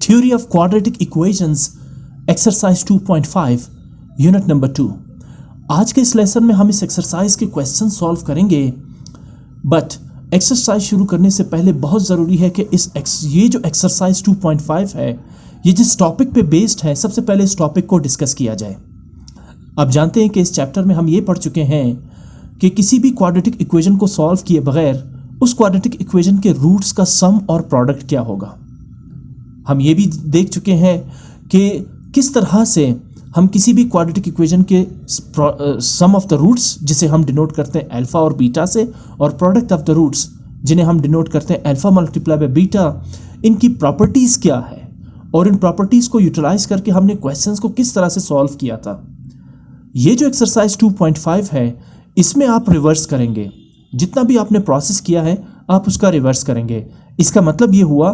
Theory of quadratic equations exercise 2.5 unit number 2। आज के इस लेसन में हम इस एक्सरसाइज के क्वेश्चन सॉल्व करेंगे, बट एक्सरसाइज शुरू करने से पहले बहुत ज़रूरी है कि ये जो एक्सरसाइज 2.5 है ये जिस टॉपिक पे बेस्ड है, सबसे पहले इस टॉपिक को डिस्कस किया जाए। आप जानते हैं कि इस चैप्टर में हम ये पढ़ चुके हैं कि किसी भी क्वाड्रेटिक इक्वेशन को सॉल्व किए बगैर उस क्वाड्रेटिक इक्वेशन के रूट्स का सम और प्रोडक्ट क्या होगा। हम ये भी देख चुके हैं कि किस तरह से हम किसी भी क्वाड्रेटिक इक्वेशन के सम ऑफ द रूट्स, जिसे हम डिनोट करते हैं अल्फा और बीटा से, और प्रोडक्ट ऑफ द रूट्स जिन्हें हम डिनोट करते हैं अल्फा मल्टीप्लाई बाय बीटा, इनकी प्रॉपर्टीज़ क्या है और इन प्रॉपर्टीज़ को यूटिलाइज करके हमने क्वेश्चंस को किस तरह से सॉल्व किया था। ये जो एक्सरसाइज 2.5 है इसमें आप रिवर्स करेंगे, जितना भी आपने प्रोसेस किया है आप उसका रिवर्स करेंगे। इसका मतलब ये हुआ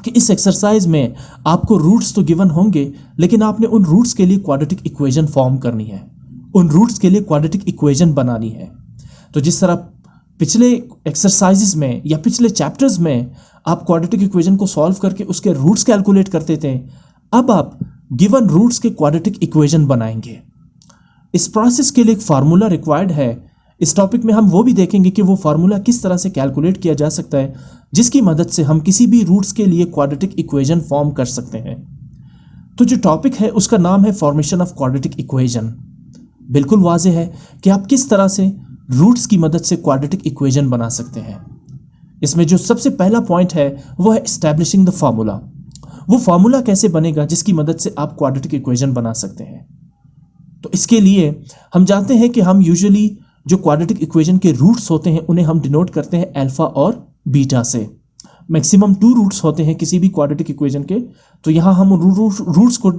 कि इस एक्सरसाइज में आपको रूट्स तो गिवन होंगे, लेकिन आपने उन रूट्स के लिए क्वाड्रेटिक इक्वेशन फॉर्म करनी है, उन रूट्स के लिए क्वाड्रेटिक इक्वेशन बनानी है। तो जिस तरह पिछले एक्सरसाइजेस में या पिछले चैप्टर्स में आप क्वाड्रेटिक इक्वेशन को सॉल्व करके उसके रूट्स कैलकुलेट करते थे, अब आप गिवन रूट्स के क्वाड्रेटिक इक्वेशन बनाएंगे। इस प्रोसेस के लिए एक फार्मूला रिक्वायर्ड है। इस टॉपिक में हम वो भी देखेंगे कि वो फार्मूला किस तरह से कैलकुलेट किया जा सकता है, जिसकी मदद से हम किसी भी रूट्स के लिए क्वाड्रेटिक इक्वेशन फॉर्म कर सकते हैं। तो जो टॉपिक है उसका नाम है फॉर्मेशन ऑफ क्वाड्रेटिक इक्वेशन। बिल्कुल वाज़ेह है कि आप किस तरह से रूट्स की मदद से क्वाड्रेटिक इक्वेशन बना सकते हैं। इसमें जो सबसे पहला पॉइंट है वो है एस्टैब्लिशिंग द फार्मूला। वो फार्मूला कैसे बनेगा जिसकी मदद से आप क्वाड्रेटिक इक्वेशन बना सकते हैं। तो इसके लिए हम जानते हैं कि हम यूजुअली जो क्वाड्रेटिक इक्वेशन के रूट्स होते हैं उन्हें हम डिनोट करते हैं अल्फा और बीटा से। मैक्सिमम 2 रूट्स होते हैं किसी भी क्वाड्रेटिक इक्वेशन के, तो यहाँ हम रूट्स को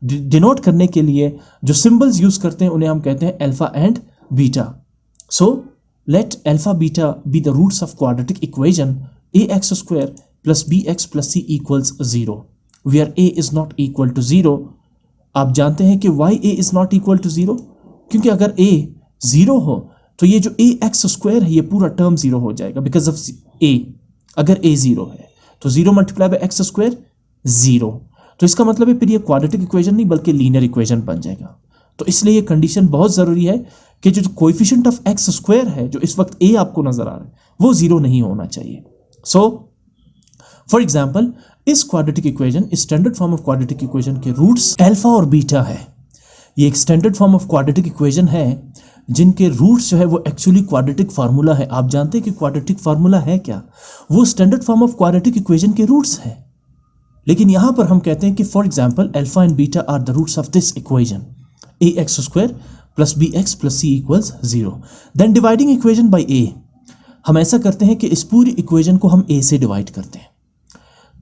डिनोट करने के लिए जो सिंबल्स यूज करते हैं उन्हें हम कहते हैं alpha and beta. So let alpha beta be the roots of quadratic equation ax² + bx + c = 0 where a is not equal to 0। आप जानते हैं कि why a is not equal to 0, क्योंकि अगर a 0 हो तो ये जो ax² है ये पूरा टर्म 0 हो जाएगा बिकॉज ऑफ a। अगर a 0 है तो 0 × x² 0, तो इसका मतलब है फिर ये क्वाड्रेटिक इक्वेशन नहीं बल्कि लीनियर इक्वेशन बन जाएगा। तो इसलिए ये कंडीशन बहुत ज़रूरी है कि जो कोएफिशिएंट ऑफ x² है, जो इस वक्त a आपको नज़र आ रहा है, वो 0 नहीं होना चाहिए। सो फॉर एग्जाम्पल इस क्वाड्रेटिक इक्वेशन, इस standard form of quadratic equation के रूट्स अल्फा और बीटा है। ये एक standard form of quadratic equation है जिनके रूट्स जो है वो एक्चुअली क्वाड्रेटिक फार्मूला है। आप जानते हैं कि क्वाड्रेटिक फार्मूला है क्या? वो standard form of quadratic equation के रूट्स है। लेकिन यहां पर हम कहते हैं कि for example alpha and beta are the roots of this equation ax² + bx + c = 0। Then dividing equation by a, हम ऐसा करते हैं कि इस पूरी इक्वेशन को हम a से डिवाइड करते हैं।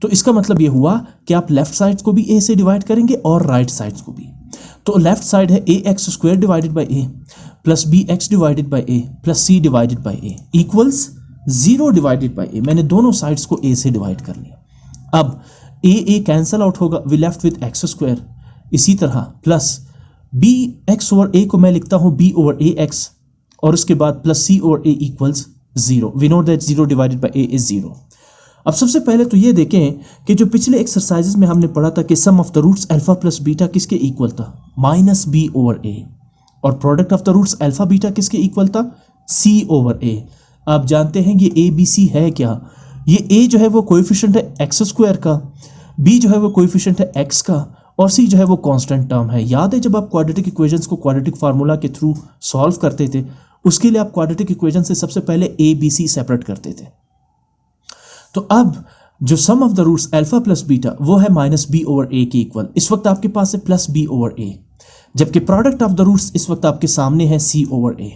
तो इसका मतलब ये हुआ कि आप लेफ्ट साइड को भी a से डिवाइड करेंगे और राइट साइड को भी। तो लेफ्ट साइड है ax² divided by a + bx divided by a + c divided by a = 0 divided by a। मैंने दोनों साइड्स को a से डिवाइड कर लिया। अब a कैंसल आउट होगा, वी लेफ्ट विद x²। इसी तरह प्लस bx/a को मैं लिखता हूँ b/ax, और उसके बाद plus c/a = 0। We know that 0 divided by a is 0। अब सबसे पहले तो ये देखें कि जो पिछले एक्सरसाइजेस में हमने पढ़ा था कि sum of the roots alpha + beta किसके इक्वल था? -b/a। और product of the roots alpha beta किसके इक्वल था? c/a। आप जानते हैं ये a b c है क्या? ये a जो है वो कोएफिशिएंट है x² का, b जो है वो कोएफिशिएंट है x का, और c जो है वो कांस्टेंट टर्म है। याद है जब आप क्वाड्रेटिक इक्वेशंस को क्वाड्रेटिक फार्मूला के थ्रू सॉल्व करते थे, उसके लिए आप क्वाड्रेटिक इक्वेशन से सबसे पहले a b c सेपरेट करते थे। तो अब जो sum of the roots alpha + beta वो है -b/a के इक्वल। इस वक्त आपके पास है +b/a, जबकि प्रोडक्ट ऑफ द रूट्स इस वक्त आपके सामने है c/a।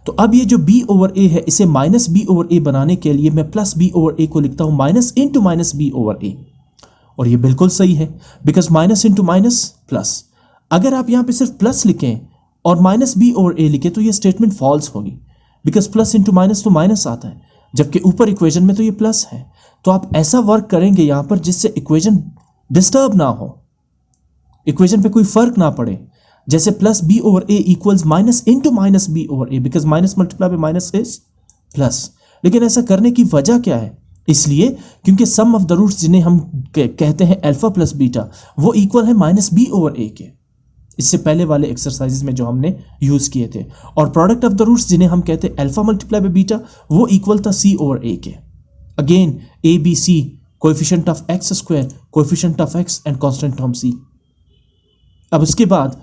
तो अब ये जो b/a है इसे -b/a बनाने के लिए मैं +b/a को लिखता हूँ -b/a, और ये बिल्कुल सही है बिकॉज -+। अगर आप यहाँ पे सिर्फ प्लस लिखें और -b/a लिखें तो ये स्टेटमेंट फॉल्स होगी, बिकॉज +× तो माइनस आता है, जबकि ऊपर इक्वेशन में तो ये प्लस है। तो आप ऐसा वर्क करेंगे यहाँ पर जिससे इक्वेशन डिस्टर्ब ना हो, इक्वेशन पे कोई फर्क ना पड़े। जैसे +b/a = -b/a, because minus multiply by minus is plus. लेकिन ऐसा करने की वजह क्या है? इसलिए क्योंकि सम ऑफ द रूट्स जिन्हें हम कहते हैं अल्फा प्लस बीटा वो इक्वल है माइनस बी ओवर ए के, इससे पहले वाले एक्सरसाइजेज में जो हमने यूज किए थे। और प्रोडक्ट ऑफ द रूट्स जिन्हें हम कहते हैं अल्फा मल्टीप्लाई बाय बीटा वो इक्वल था सी ओवर ए के। Again A B C, coefficient of x square, coefficient of x and constant term C. अब उसके बाद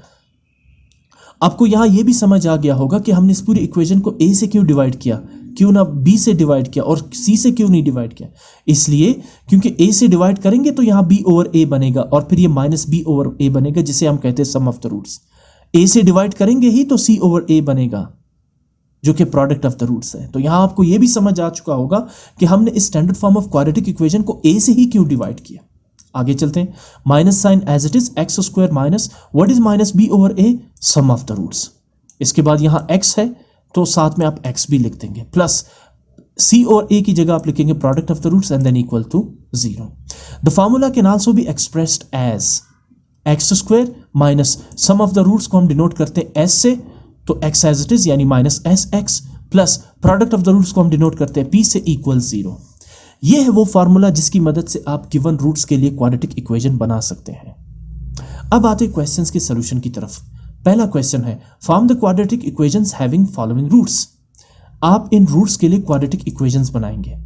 आपको यहां यह भी समझ आ गया होगा कि हमने इस पूरी इक्वेशन को ए से क्यों डिवाइड किया, क्यों ना बी से डिवाइड किया, और सी से क्यों नहीं डिवाइड किया। इसलिए क्योंकि ए से डिवाइड करेंगे तो यहां बी ओवर ए बनेगा और फिर ये माइनस बी ओवर ए बनेगा जिसे हम कहते हैं सम ऑफ द रूट्स। ए से डिवाइड करेंगे ही तो सी ओवर ए बनेगा जो कि प्रोडक्ट ऑफ द रूट्स है। तो यहां आपको यह भी समझ आ चुका होगा कि हमने इस standard form of quadratic equation को ए से ही क्यों डिवाइड किया। आगे चलते हैं। Minus sign as it is x square minus what is minus b over a, sum of the roots. इसके बाद यहां एक्स है तो साथ में आप एक्स भी लिख देंगे, प्लस सी और ए की जगह आप लिखेंगे product of the roots and then equal to 0। The formula can also be expressed as x square minus sum of the roots को हम डिनोट करते हैं एस से, तो एक्स एज इट इज यानी minus s x, plus product of the roots को हम denote करते हैं पी से इक्वल 0। यह है वो फार्मूला जिसकी मदद से आप गिवन रूट्स के लिए क्वाड्रेटिक इक्वेशन बना सकते हैं। अब आते हैं क्वेश्चंस के सॉल्यूशन की तरफ। पहला क्वेश्चन है form the quadratic equations having following roots. आप इन रूट्स के लिए क्वाड्रेटिक इक्वेशंस बनाएंगे।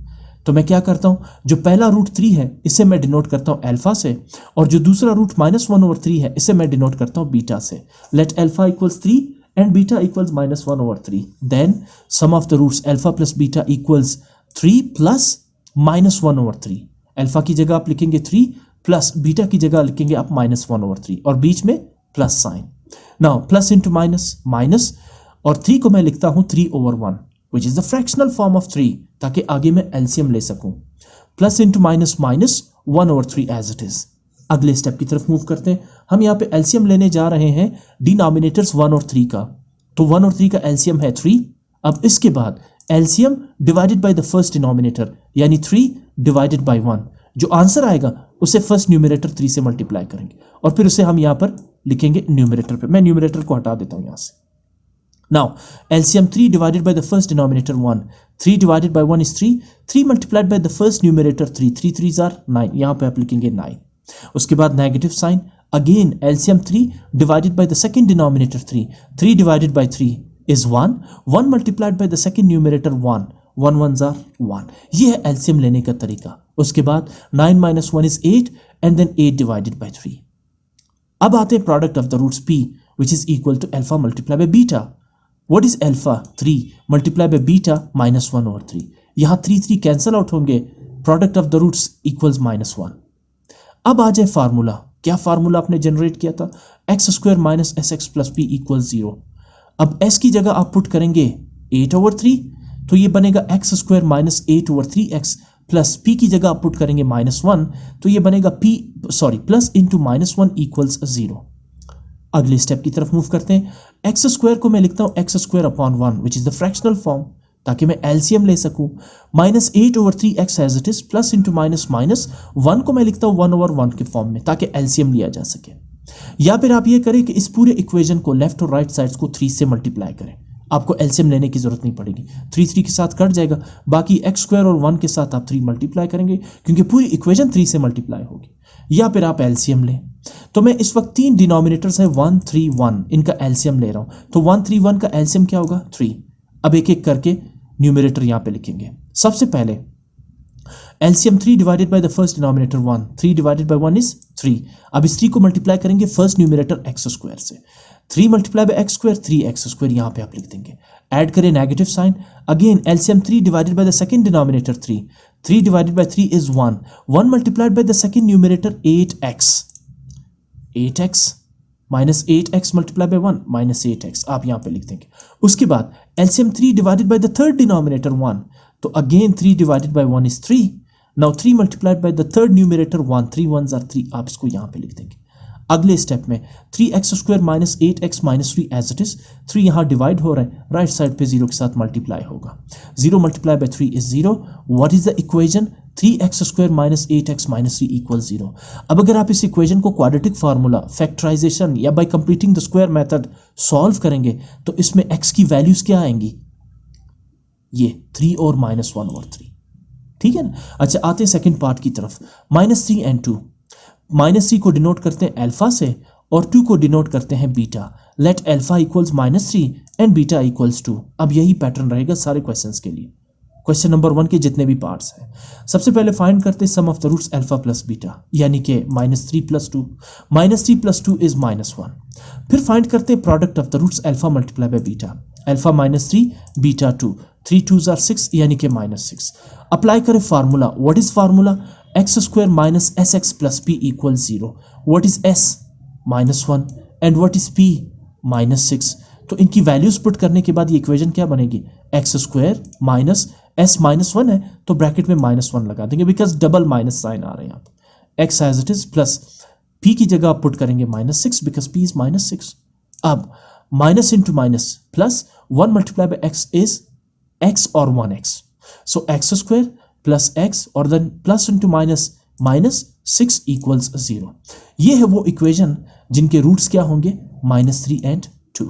तो मैं क्या करता हूं, जो पहला रूट 3 है इसे मैं डिनोट करता हूं अल्फा से, और जो दूसरा रूट -1/3 है इसे मैं डिनोट करता हूं बीटा से। Let alpha equals 3 and beta equals -1/3। Then sum of the roots alpha plus beta equals 3 plus -1/3। Alpha की जगह आप लिखेंगे 3 प्लस बीटा की जगह लिखेंगे आप -1/3 और बीच में plus sign. Now plus into minus, minus और 3 को मैं लिखता हूं 3/1 which is the fractional form of 3 ताकि आगे मैं एलसीएम ले सकूं। Plus into minus minus 1/3 as it is. अगले स्टेप की तरफ मूव करते हैं। हम यहाँ पे एलसीएम लेने जा रहे हैं डिनोमिनेटर्स 1 और 3 का, तो 1 और 3 का एलसीएम है 3। अब इसके बाद LCM divided by the first denominator यानी 3 डिवाइडेड बाय 1। जो आंसर आएगा उसे फर्स्ट न्यूमरेटर 3 से मल्टीप्लाई करेंगे और फिर उसे हम यहाँ पर लिखेंगे न्यूमरेटर पे। मैं न्यूमरेटर को हटा देता हूँ यहाँ से। Now LCM 3 divided by the first denominator 1, 3 divided by 1 is 3, 3 multiplied by the first numerator 3, 3 3s are 9, यहाँ पे आप लिखेंगे 9। उसके बाद negative sign, again LCM 3 divided by the second denominator 3, 3 divided by 3 is 1, 1 multiplied by the second numerator 1, 1 1s are 1। ये है LCM लेने का तरीका। उसके बाद 9 minus 1 is 8 and then 8 divided by 3। अब आते हैं product of the roots p which is equal to alpha multiplied by beta। What is alpha? 3 multiplied by beta minus 1/3। यहाँ 3 3 कैंसल आउट होंगे, product of the roots equals -1। अब आ जाए formula. क्या formula आपने generate किया था? X square minus s x plus p equal 0। अब s की जगह आप पुट करेंगे 8/3, तो ये बनेगा x square minus 8/3x plus p की जगह आप पुट करेंगे -1, तो ये बनेगा प्लस इंटू -1 इक्वल्स 0। अगले स्टेप की तरफ मूव करते हैं। एक्स स्क्वायर को मैं लिखता हूँ x square upon 1 which is the fractional form ताकि मैं एलसीएम ले सकूं। -8/3x as it is plus into -1 को मैं लिखता हूँ 1/1 के फॉर्म में ताकि एलसीएम लिया जा सके। या फिर आप ये करें कि इस पूरे इक्वेशन को लेफ्ट और राइट साइड्स को 3 से मल्टीप्लाई करें, आपको एलसीएम लेने की जरूरत नहीं पड़ेगी। 3 3 के साथ कट जाएगा, बाकी एक्स स्क्वायर और 1 के साथ आप 3 मल्टीप्लाई करेंगे क्योंकि पूरी इक्वेशन 3 से मल्टीप्लाई होगी। या फिर आप एलसीएम लें, तो मैं इस वक्त 3 डिनोमिनेटर्स है 1 3 1, इनका एलसीएम ले रहा हूं, तो 1 3 1 का एलसीएम क्या होगा? 3। अब एक एक करके न्यूमरेटर यहां पे लिखेंगे। सबसे पहले LCM 3 divided by the first denominator 1, 3 divided by 1 is 3। अब इस 3 को मल्टीप्लाई करेंगे फर्स्ट न्यूमरेटर एक्स स्क्वायर से, 3 multiply by x square 3x square यहां पे आप लिख देंगे। ऐड करें negative sign, again LCM 3 divided by the second denominator 3, 3 divided by 3 is 1, 1 multiplied by the second numerator 8x minus 8x multiply by 1 minus 8x आप यहां पे लिख देंगे। उसके बाद LCM 3 divided by the third denominator 1, तो again 3 divided by 1 is 3। Now 3 multiplied by the third numerator 1, 3 1s are 3 आप इसको यहां पे लिख देंगे। अगले स्टेप में 3x square minus 8x minus 3 as it is, 3 यहाँ डिवाइड हो रहा है, राइट साइड पे 0 के साथ मल्टीप्लाई होगा। 0 multiply bye 3 is 0। What is the equation? 3x square minus 8x minus 3 equal 0। अब अगर आप इस इक्वेशन को क्वाड्रेटिक फार्मूला, फैक्टराइजेशन या bye completing the square method solve करेंगे तो इसमें x की वैल्यूज क्या आएंगी? ये 3 और -1/3। ठीक है ना। अच्छा, आते हैं सेकंड पार्ट की तरफ। -3 एंड 2, -3 को डिनोट करते हैं अल्फा से और 2 को डिनोट करते हैं beta. Late alpha equals -3 and beta equals 2। अब यही पैटर्न रहेगा सारे क्वेश्चंस के लिए, क्वेश्चन नंबर 1 के जितने भी पार्ट्स हैं। सबसे पहले फाइंड करते हैं sum of the roots alpha plus beta, यानी कि -3 + 2, -3 + 2 इज -1। फिर फाइंड करते हैं product of the roots alpha multiply by beta, alpha -3 beta 2, 3 2s are 6 यानी कि -6। अप्लाई करें formula. What is formula? x² - sx + p = 0। What is s? -1 and what is p? -6। तो इनकी वैल्यूज पुट करने के बाद ये इक्वेशन क्या बनेगी? x² माइनस s -1 है तो ब्रैकेट में -1 लगा देंगे बिकॉज डबल माइनस साइन आ रहे हैं। आप x as it is plus p की जगह आप पुट करेंगे -6 बिकॉज p इज -6। अब minus into minus plus 1 multiply by x is x और 1x, सो x² + x और देन प्लस इंटू माइनस -6 = 0। ये है वो इक्वेशन जिनके रूट्स क्या होंगे? -3 एंड 2।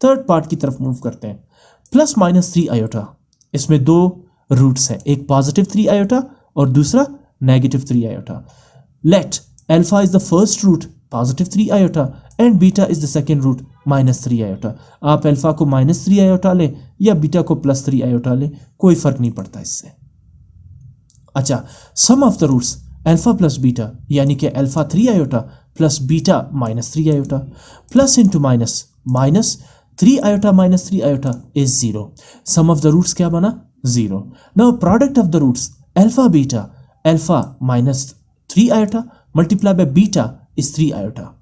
थर्ड पार्ट की तरफ मूव करते हैं। +-3 आयोटा, इसमें दो रूट्स हैं, एक +3 आयोटा और दूसरा -3 iota. Let alpha is the first root +3 iota and beta is the second root -3 iota. आप अल्फा को -3 आयोटा लें या बीटा को +3 आयोटा लें, कोई फर्क नहीं पड़ता इससे। अच्छा, sum of the roots alpha plus beta, यानी कि alpha 3 iota plus beta -3 iota, plus into minus -3 iota -3 iota is 0। Sum of the roots क्या बना? 0। Now product of the roots alpha beta, alpha -3 iota multiply by beta is 3 iota.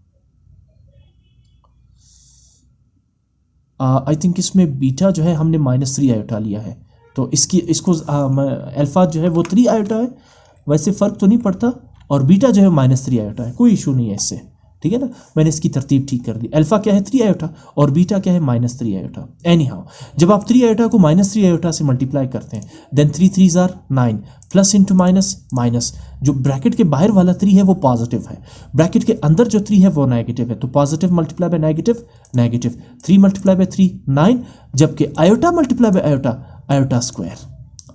I think इसमें beta जो है हमने -3 iota लिया है, तो इसको अल्फा जो है वो 3 आयोटा है, वैसे फ़र्क तो नहीं पड़ता, और बीटा जो है -3 आयोटा है, कोई इशू नहीं है इससे, ठीक है ना। मैंने इसकी तरतीब ठीक कर दी। अल्फा क्या है? 3 आयोटा और बीटा क्या है? -3 आयोटा। एनी हाउ, जब आप 3 आयोटा को -3 आयोटा से मल्टीप्लाई करते हैं then 3 3s are 9, plus into minus जो ब्रैकेट के बाहर वाला 3 है वो पॉजिटिव है, ब्रैकेट के अंदर जो 3 है वो नेगेटिव है, तो positive multiply by negative 3 multiply bye 3 9, जबकि iota multiply bye iota square.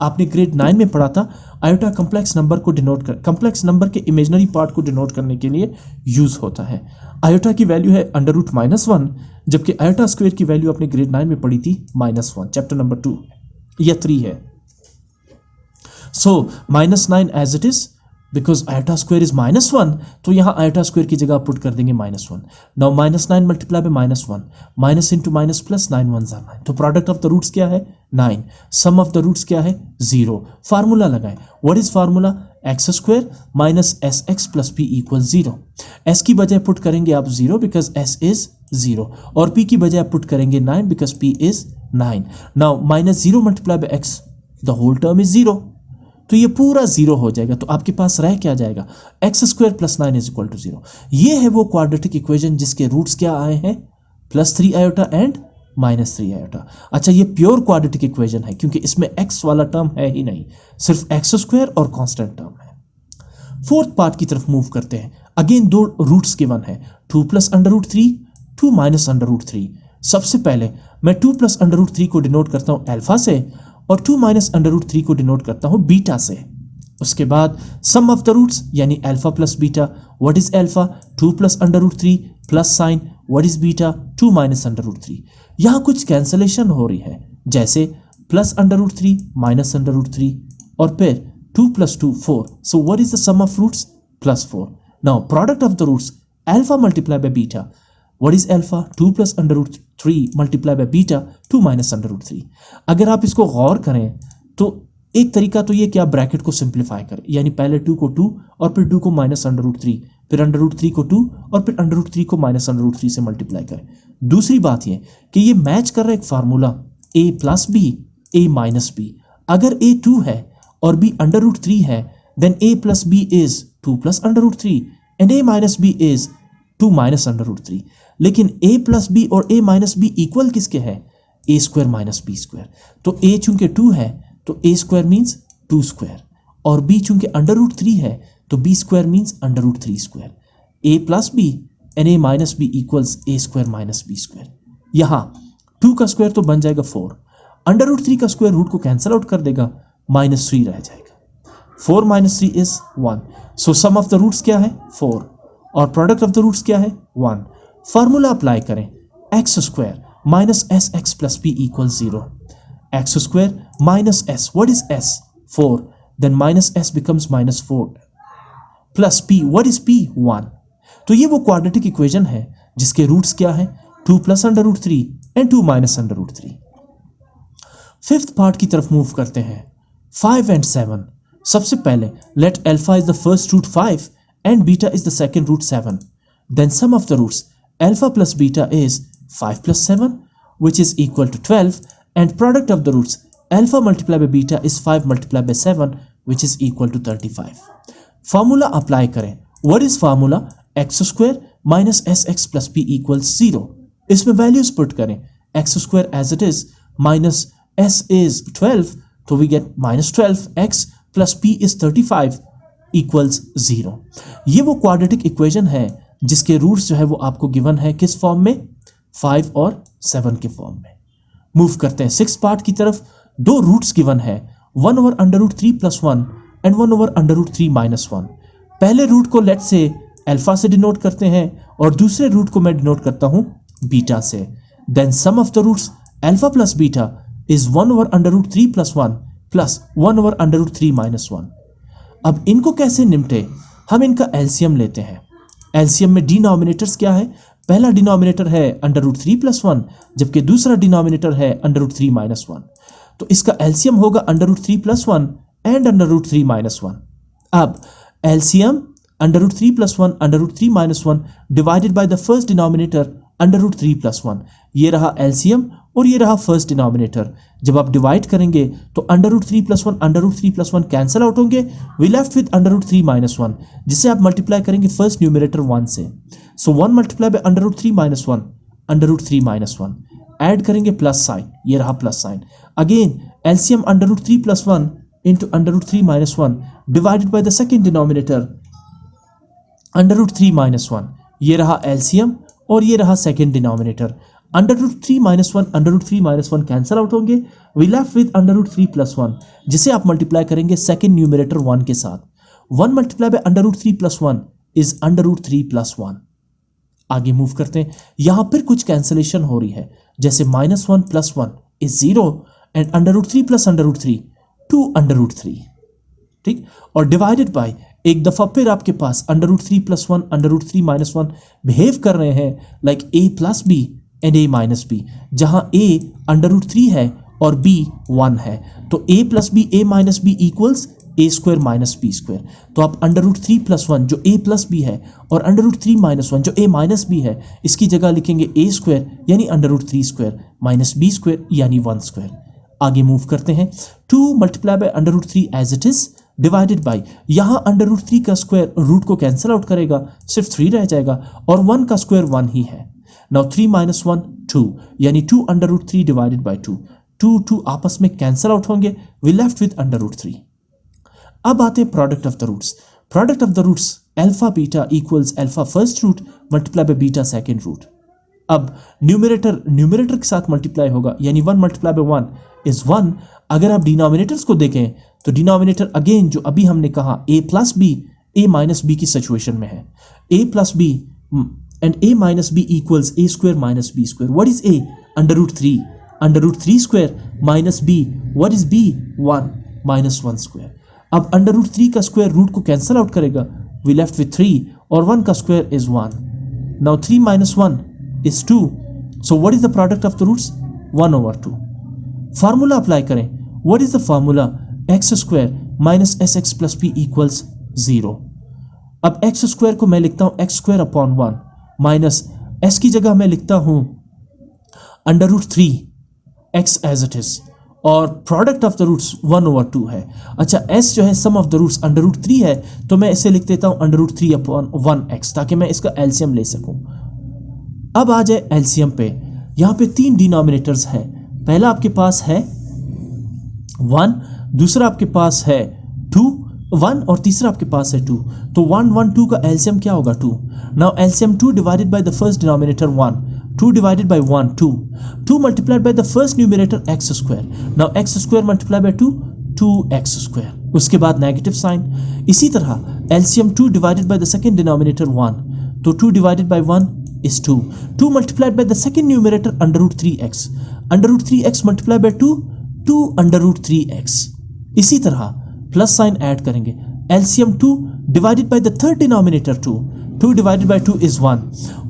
आपने ग्रेड 9 में पढ़ा था आयोटा कॉम्प्लेक्स नंबर को डिनोट कर, कॉम्प्लेक्स नंबर के इमेजिनरी पार्ट को डिनोट करने के लिए यूज होता है। आयोटा की वैल्यू है √-1, जबकि आयोटा स्क्वायर की वैल्यू आपने ग्रेड 9 में पढ़ी थी -1, चैप्टर नंबर 2 या 3 है। So -9 as it is because iota square is -1, तो यहाँ आयोटा स्क्वायर की जगह पुट कर देंगे -1। Now -9 multiply by -1, minus into minus plus 9 1s are 9, तो प्रोडक्ट ऑफ द रूट्स क्या है? 9। सम ऑफ द रूट्स क्या है? 0। फार्मूला लगाएं। What is formula? x² minus sx plus p = 0। s की बजाय पुट करेंगे आप 0 बिकॉज s इज 0, और p की बजाय पुट करेंगे 9 because p is 9। Now -0 multiply by x, the whole term is 0, तो ये पूरा 0 हो जाएगा, तो आपके पास रह क्या जाएगा? x² + 9 = 0। ये है वो क्वाड्रेटिक इक्वेशन जिसके रूट्स क्या आए हैं? +3 आयोटा एंड -3 आयोटा। अच्छा, ये प्योर क्वाड्रेटिक इक्वेशन है क्योंकि इसमें x वाला टर्म है ही नहीं, सिर्फ x² और कांस्टेंट टर्म है। फोर्थ पार्ट की तरफ मूव करते हैं। अगेन दो रूट्स गिवन है, 2 + √3, 2 - √3। सबसे पहले मैं 2 + √3 को डिनोट करता हूं अल्फा से और 2 - √3 को डिनोट करता हूं बीटा से। उसके बाद सम ऑफ द रूट्स यानी alpha plus beta. What is alpha? 2 + √3 plus sign. What is beta? 2 - √3। यहां कुछ कैंसलेशन हो रही है, जैसे +√3 -√3 और फिर 2 + 2 4। So what is the sum of roots? +4। Now product of the roots alpha multiply by beta. What is alpha? 2 + √3 multiply by beta 2 - √3। अगर आप इसको गौर करें तो एक तरीका तो ये कि आप ब्रैकेट को सिंप्लीफाई करें, यानी पहले 2 को 2 और फिर 2 को -√3, फिर √3 को 2 और फिर √3 को -√3 से मल्टीप्लाई करें। दूसरी बात ये कि ये मैच कर रहा है एक formula a + b, a - b। अगर a 2 है और b √3 है, then a + b is 2 + √3 and a - b is 2 - √3। लेकिन a + b और a - b इक्वल किसके है? a² - b²। तो a चूंकि 2 है तो a² मीन्स 2² और b चूंकि √3 है तो b² means √3²। a + b and a - b equals a² - b²। यहाँ 2 का स्क्वायर तो बन जाएगा 4, √3 का स्क्वायर रूट को कैंसिल आउट कर देगा, -3 रह जाएगा। 4 minus 3 is 1. So sum of the roots क्या है 4 और प्रोडक्ट ऑफ द रूट्स क्या है 1. फार्मूला अप्लाई करें x square minus s x plus p equal 0. X square minus s, what is s 4, then minus s becomes minus 4 plus p, what is p 1. तो ये वो quadratic equation है जिसके roots क्या है 2 plus under root 3 and 2 minus under root 3. Fifth part की तरफ move करते हैं 5 एंड 7. सबसे पहले let alpha is the first root 5 and beta is the second root 7. Then sum of the roots alpha plus beta is 5 plus 7 which is equal to 12 and product of the roots alpha multiplied by beta is 5 multiplied by 7 which is equal to 35. Formula apply करें. What is formula? x square minus sx plus p equals 0. इसमें values put करें. x square as it is minus s is 12 तो we get minus 12 x plus p is 35 equals 0. ये वो quadratic equation है जिसके roots जो है वो आपको गिवन है किस फॉर्म में 5 और 7 के फॉर्म में. मूव करते हैं सिक्स पार्ट की तरफ. दो रूट्स गिवन है 1 over under root 3 plus 1 and 1 over under root 3 minus 1. पहले रूट को लेट से अल्फा से डिनोट करते हैं और दूसरे रूट को मैं डिनोट करता हूं बीटा से. Then sum of the roots alpha plus beta is 1 over under root 3 plus 1 plus 1 over under root 3 minus 1. अब इनको कैसे निपटे, हम इनका एलसीएम लेते हैं. एलसीएम में डिनोमिनेटर्स क्या है, पहला डिनोमिनेटर है अंडर रूट 3 प्लस 1 जबकि दूसरा डिनोमिनेटर है अंडर रूट 3 माइनस 1. तो इसका एलसीएम होगा under root 3 plus 1 and under root 3 minus 1. अब LCM under root 3 plus 1 under root 3 minus 1 divided by the first denominator under root 3 plus 1. ये रहा एलसीएम और ये रहा फर्स्ट डिनोमिनेटर. जब आप डिवाइड करेंगे तो under root 3 plus 1 under root 3 plus 1 cancel out होंगे. We left with under root 3 minus 1 जिसे आप मल्टीप्लाई करेंगे फर्स्ट न्यूमरेटर 1 से. So 1 multiply by under root 3 minus 1 under root 3 minus 1. Add करेंगे प्लस साइन, ये रहा plus sign. Again LCM under root 3 plus 1 into under root 3 minus 1 divided by the second denominator under root 3 minus 1. ये रहा LCM और ये रहा second denominator. Under root 3 minus 1 under root 3 minus 1 cancel out होंगे. We left with under root 3 plus 1 जिसे आप multiply करेंगे second numerator 1 के साथ. 1 multiply by under root 3 plus 1 is under root 3 plus 1. आगे मूव करते हैं. यहां पर कुछ कैंसिलेशन हो रही है जैसे minus 1 plus 1 is 0 and under root 3 plus under root 3 2 under root 3. ठीक, और डिवाइडेड बाय एक दफा फिर आपके पास under root 3 plus 1 under root 3 minus 1 behave कर रहे हैं like a plus b and a minus b, जहां a अंडर रूट 3 है और b 1 है. तो a plus b a minus B equals a square minus b square. तो आप अंडर रूट 3 प्लस 1 जो a प्लस बी है और अंडर रूट 3 माइनस 1 जो a माइनस बी है इसकी जगह लिखेंगे a स्क्वायर यानी under root 3 square minus b square यानी 1 स्क्वायर. आगे मूव करते हैं. 2 multiply by under root 3 as it is divided by, यहां अंडर रूट 3 का स्क्वायर रूट को कैंसिल आउट करेगा, सिर्फ 3 रह जाएगा और 1 का स्क्वायर 1 ही है. नाउ 3 माइनस 1 2 यानी 2 अंडर रूट 3 डिवाइडेड बाय 2. 2 आपस में कैंसिल आउट होंगे. We left with under root 3. अब आते हैं product of the roots. Product of the roots alpha beta equals alpha first root multiply by beta second root. अब numerator के साथ multiply होगा यानी 1 मल्टीप्लाई बाय 1 इज 1. अगर आप डिनोमिनेटर्स को देखें तो डिनोमिनेटर अगेन जो अभी हमने कहा a plus b a minus b की सिचुएशन में है. a plus b and a minus b equals a square minus b square. What is a? Under root 3. Under root 3 square minus b. What is b? 1 minus 1 square. अब under root 3 का square root को cancel out करेगा. We left with 3 और 1 का square is 1. Now 3 minus 1 is 2. So what is the product of the roots? 1 over 2. Formula apply करें. What is the formula? x square minus sx plus p equals 0. अब x square को मैं लिखता हूँ x square upon 1 minus s की जगह मैं लिखता हूं under root 3 x as it is और product of the roots 1 over 2 है. अच्छा s जो है sum of the roots under root 3 है तो मैं इसे लिख देता हूं अंडर रूट 3 अपॉन 1x ताकि मैं इसका एलसीएम ले सकूं. अब आ जाए एलसीएम पे. यहां पे 3 डिनोमिनेटर्स हैं. पहला आपके पास है 1, दूसरा आपके पास है 2 1 और तीसरा आपके पास है 2. तो 1 1 2 का एलसीएम क्या होगा 2. Now LCM 2 divided by the first denominator 1. 2 divided by 1 2. 2 multiplied by the first numerator x square. Now x square multiply by 2 2x square. उसके बाद नेगेटिव साइन। इसी तरह LCM 2 divided by the second denominator 1, तो 2 divided by 1 is 2, 2 multiplied by the second numerator √3x, √3x multiplied by 2, 2 √3x। इसी तरह plus sign add करेंगे, LCM 2 divided by the third denominator 2, 2 divided by 2 is 1,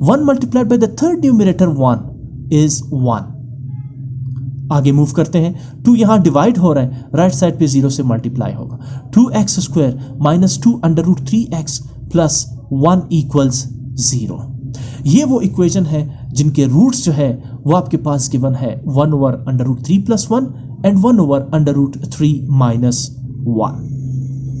1 multiplied by the third numerator 1 is 1। आगे move करते हैं, 2 यहां divide हो रहा है, राइट साइड पे 0 से मल्टीप्लाई होगा, 2x² minus 2 √3x plus 1 equals 0। ये वो इक्वेशन है जिनके रूट्स जो है वो आपके पास गिवन है 1/√3 + 1 एंड 1/√3 - 1।